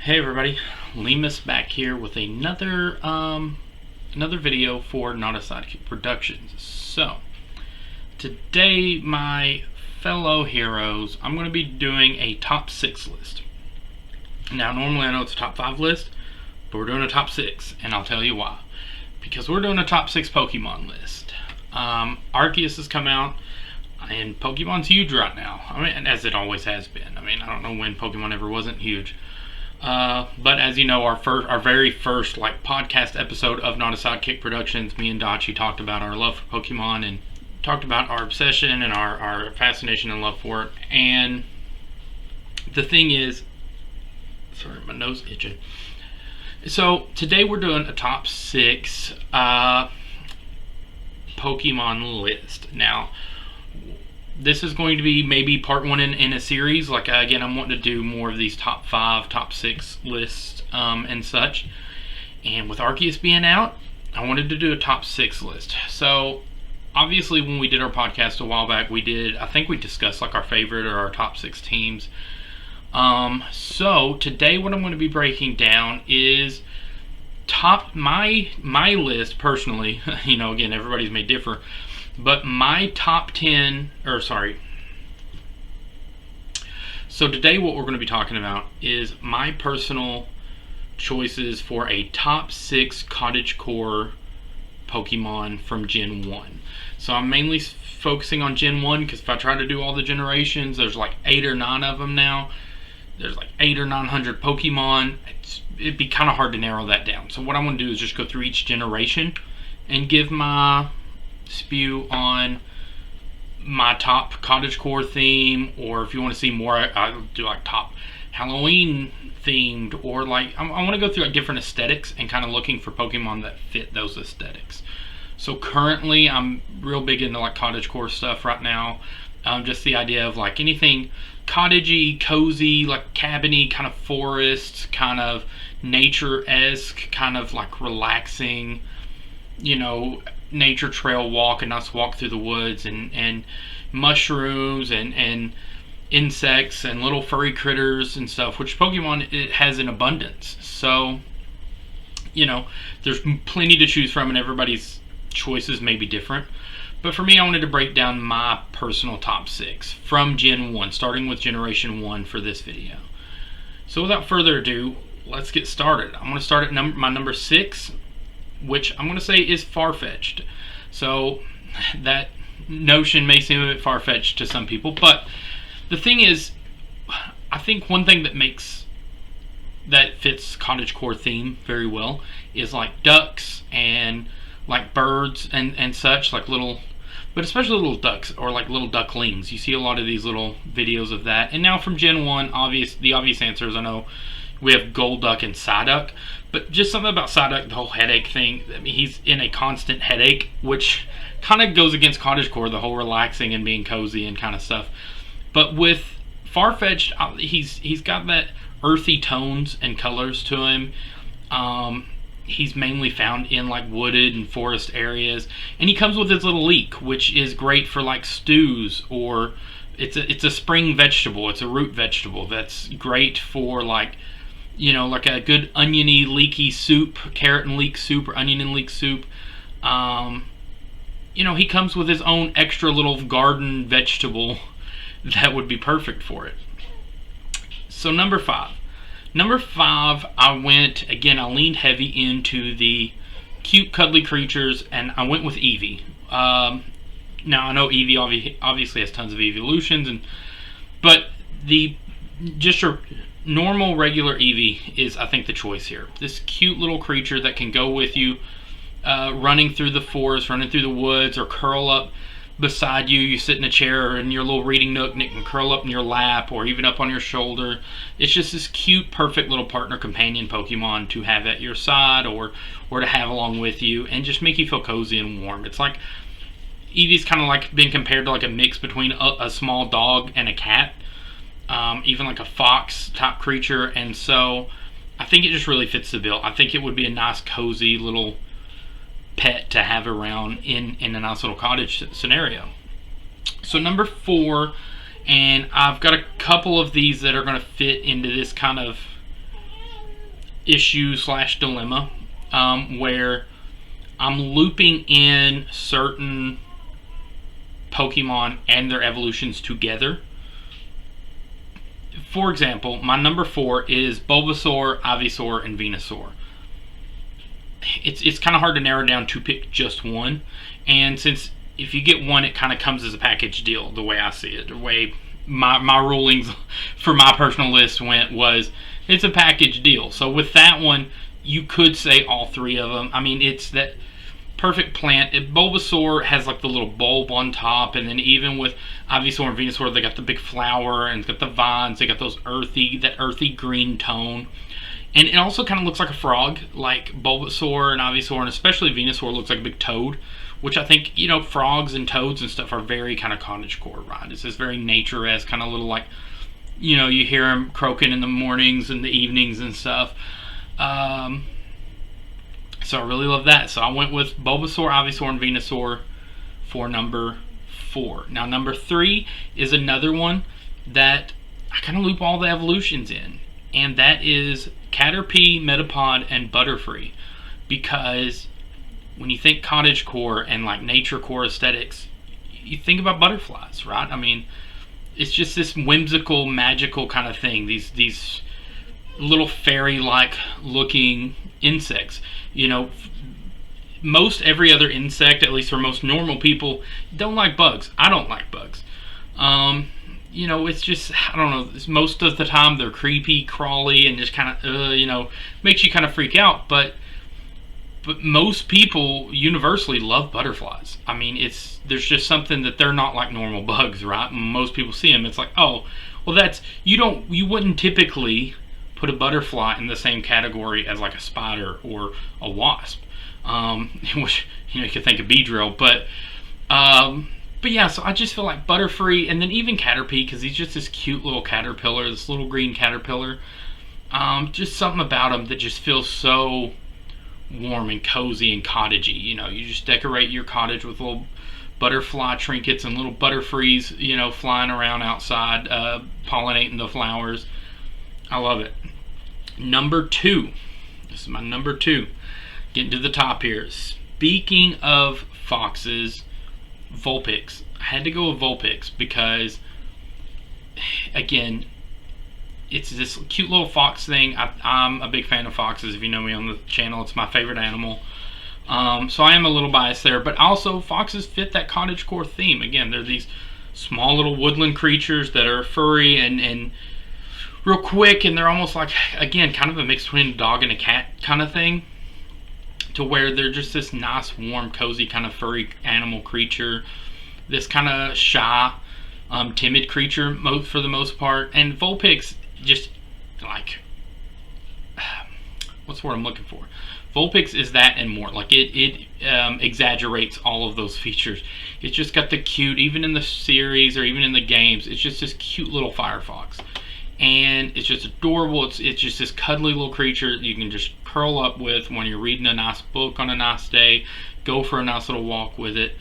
Hey everybody, Leemus back here with another video for Not a Sidekick Productions. So today, my fellow heroes, I'm going to be doing a top 6 list. Now normally I know it's a top 5 list, but we're doing a top 6, and I'll tell you why. Because we're doing a top 6 Pokemon list. Arceus has come out, and Pokemon's huge right now. I mean, as it always has been. I mean, I don't know when Pokemon ever wasn't huge. But as you know, our very first podcast episode of Not a Sidekick Productions, me and Dachi talked about our love for Pokemon and talked about our obsession and our fascination and love for it. And the thing is, sorry, my nose itching. So today we're doing a top 6 Pokemon list. Now, this is going to be maybe part 1 in a series. Again, I'm wanting to do more of these top 5, top 6 lists and such. And with Arceus being out, I wanted to do a top 6 list. So, obviously, when we did our podcast a while back, I think we discussed our favorite or our top 6 teams. So, today what I'm going to be breaking down is my list personally. Again, everybody's may differ. But my top 10, so today what we're going to be talking about is my personal choices for a top 6 Cottagecore Pokemon from Gen 1. So I'm mainly focusing on Gen 1 because if I try to do all the generations, there's 8 or 9 of them now. There's 800 or 900 Pokemon. It'd be kind of hard to narrow that down. So what I'm going to do is just go through each generation and give my spew on my top Cottagecore theme, or if you want to see more, I'll do top Halloween themed, or I want to go through different aesthetics and kind of looking for Pokemon that fit those aesthetics. So currently I'm real big into Cottagecore stuff right now. Just the idea of anything cottagey, cozy, cabiny, kind of forest, kind of nature-esque, kind of relaxing, nature trail walk, and us walk through the woods and mushrooms and insects and little furry critters and stuff, which Pokemon it has in abundance. So there's plenty to choose from, and everybody's choices may be different. But for me, I wanted to break down my personal top 6 from Gen 1, starting with Generation 1 for this video. So without further ado, let's get started. I'm going to start at my number 6, which I'm going to say is Farfetchd. So that notion may seem a bit far-fetched to some people, but the thing is, I think one thing that fits Cottagecore theme very well is ducks and birds and such, but especially little ducks or little ducklings. You see a lot of these little videos of that. And now from Gen 1, the obvious answer is, I know we have Golduck and Psyduck, but just something about Psyduck, the whole headache thing. I mean, he's in a constant headache, which kind of goes against Cottagecore, the whole relaxing and being cozy and kind of stuff. But with Farfetchd, he's got that earthy tones and colors to him. He's mainly found in wooded and forest areas, and he comes with his little leek, which is great for stews, or it's a spring vegetable. It's a root vegetable that's great for a good oniony leeky soup, carrot and leek soup, or onion and leek soup. He comes with his own extra little garden vegetable that would be perfect for it. So number 5. Number 5, I leaned heavy into the cute, cuddly creatures, and I went with Eevee. Now, I know Eevee obviously has tons of evolutions, but just your normal, regular Eevee is, I think, the choice here. This cute little creature that can go with you, running through the forest, running through the woods, or curl up beside you. You sit in a chair or in your little reading nook, and it can curl up in your lap or even up on your shoulder. It's just this cute, perfect little partner companion Pokemon to have at your side or to have along with you and just make you feel cozy and warm. It's Eevee's kind of being compared to a mix between a small dog and a cat, even a fox type creature, and so I think it just really fits the bill. I think it would be a nice, cozy little pet to have around in a nice little cottage scenario. So number 4, and I've got a couple of these that are going to fit into this kind of issue slash dilemma where I'm looping in certain Pokemon and their evolutions together. For example, my number 4 is Bulbasaur, Ivysaur, and Venusaur. It's kind of hard to narrow down to pick just one, and since if you get one, it kind of comes as a package deal, the way I see it. The way my rulings for my personal list was it's a package deal. So with that one, you could say all 3 of them. I mean, it's that perfect plant. Bulbasaur has like the little bulb on top, and then even with Ivysaur and Venusaur, they got the big flower and it's got the vines. They got that earthy green tone, and it also kind of looks like a frog, like Bulbasaur and Ivysaur, and especially Venusaur looks like a big toad, which I think, you know, frogs and toads and stuff are very kind of cottagecore, right? It's this very nature-esque kind of little, like, you know, you hear them croaking in the mornings and the evenings and stuff. So I really love that. So I went with Bulbasaur, Ivysaur, and Venusaur for number 4. Now number 3 is another one that I kind of loop all the evolutions in, and that is Caterpie, Metapod, and Butterfree, because when you think cottagecore and like naturecore aesthetics, you think about butterflies, right? I mean, it's just this whimsical, magical kind of thing. These little fairy-like looking insects. You know, most every other insect, at least for most normal people, don't like bugs. I don't like bugs. You know, it's just, I don't know, most of the time they're creepy, crawly, and just kind of, you know, makes you kind of freak out. But most people universally love butterflies. I mean, there's just something that they're not like normal bugs, right? Most people see them, it's like, oh, well, you wouldn't typically put a butterfly in the same category as like a spider or a wasp, which, you know, you could think of Beedrill, but yeah, so I just feel like Butterfree, and then even Caterpie, because he's just this cute little caterpillar, this little green caterpillar, just something about him that just feels so warm and cozy and cottagey. You know, you just decorate your cottage with little butterfly trinkets and little Butterfrees, you know, flying around outside, pollinating the flowers. I love it. Number 2. This is my number 2. Getting to the top here. Speaking of foxes, Vulpix. I had to go with Vulpix because, again, it's this cute little fox thing. I'm a big fan of foxes. If you know me on the channel, it's my favorite animal. So I am a little biased there. But also, foxes fit that cottagecore theme. Again, they're these small little woodland creatures that are furry and real quick, and they're almost like, again, kind of a mix between a dog and a cat kind of thing, to where they're just this nice, warm, cozy kind of furry animal creature, this kind of shy, timid creature for the most part. And Vulpix, just like, what's the word I'm looking for? Vulpix is that and more. Like, it exaggerates all of those features. It's just got the cute, even in the series or even in the games, it's just this cute little firefox. And it's just adorable. It's just this cuddly little creature you can just curl up with when you're reading a nice book on a nice day. Go for a nice little walk with it.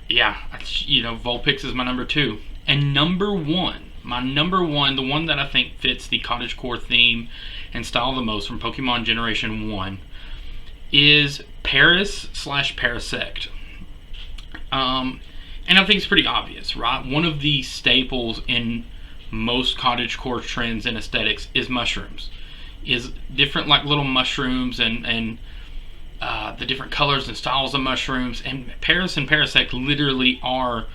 Yeah, you know, Vulpix is my number 2. And number 1, my number 1, the one that I think fits the cottagecore theme and style the most from Pokemon Generation 1, is Paris/Parasect. And I think it's pretty obvious, right? One of the staples in most cottagecore trends and aesthetics is mushrooms. Is different, like, little mushrooms and the different colors and styles of mushrooms. And Paris and Parasect literally are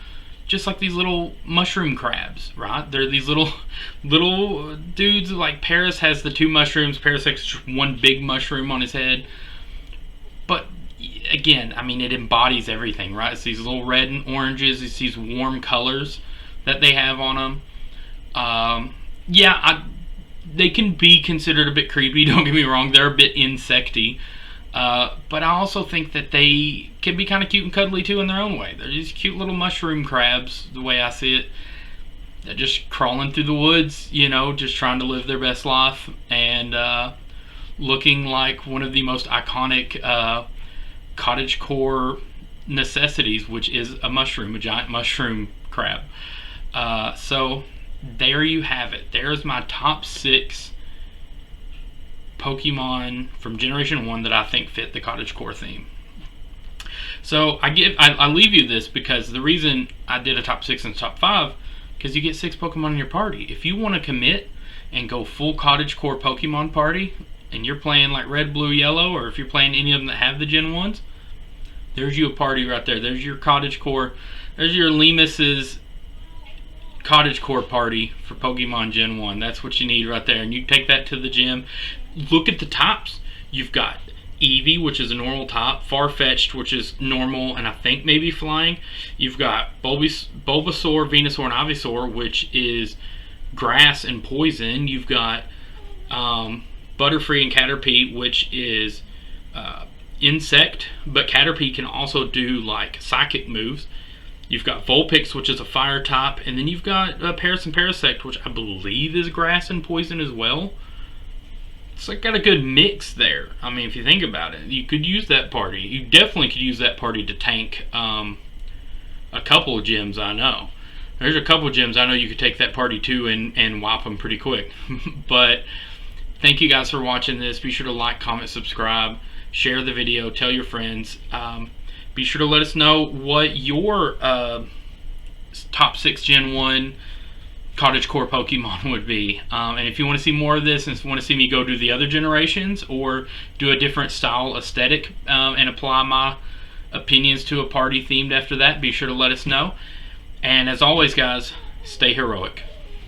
just like these little mushroom crabs, right? They're these little dudes. Like, Paris has the 2 mushrooms, Parasect's just one big mushroom on his head. But again, I mean, it embodies everything, right? It's these little red and oranges, it's these warm colors that they have on them. Yeah, they can be considered a bit creepy, don't get me wrong, they're a bit insecty. But I also think that they can be kind of cute and cuddly too in their own way. They're these cute little mushroom crabs, the way I see it. They're just crawling through the woods, you know, just trying to live their best life, and looking like one of the most iconic cottagecore necessities, which is a mushroom, a giant mushroom crab. So there you have it. There's my top 6 Pokemon from Generation 1 that I think fit the Cottagecore theme. So I leave you this because the reason I did a top 6 and top 5, because you get 6 Pokemon in your party. If you want to commit and go full Cottagecore Pokemon party, and you're playing like Red, Blue, Yellow, or if you're playing any of them that have the Gen 1s, there's you a party right there. There's your Cottagecore. There's your Leemus's Cottagecore party for Pokemon Gen 1. That's what you need right there. And you take that to the gym. Look at the tops. You've got Eevee, which is a normal top, Farfetchd, which is normal and I think maybe flying. You've got Bulbasaur, Venusaur, and Ivysaur, which is grass and poison. You've got Butterfree and Caterpie, which is insect, but Caterpie can also do like psychic moves. You've got Vulpix, which is a fire type, and then you've got Paras and Parasect, which I believe is grass and poison as well. It's like got a good mix there. I mean, if you think about it, you could use that party. You definitely could use that party to tank a couple of gyms. I know there's a couple of gyms I know you could take that party to and whop them pretty quick. But thank you guys for watching this. Be sure to like, comment, subscribe, share the video, tell your friends. Be sure to let us know what your top 6 Gen 1 Cottagecore Pokemon would be. And if you want to see more of this and want to see me go do the other generations or do a different style aesthetic and apply my opinions to a party themed after that, be sure to let us know. And as always, guys, stay heroic.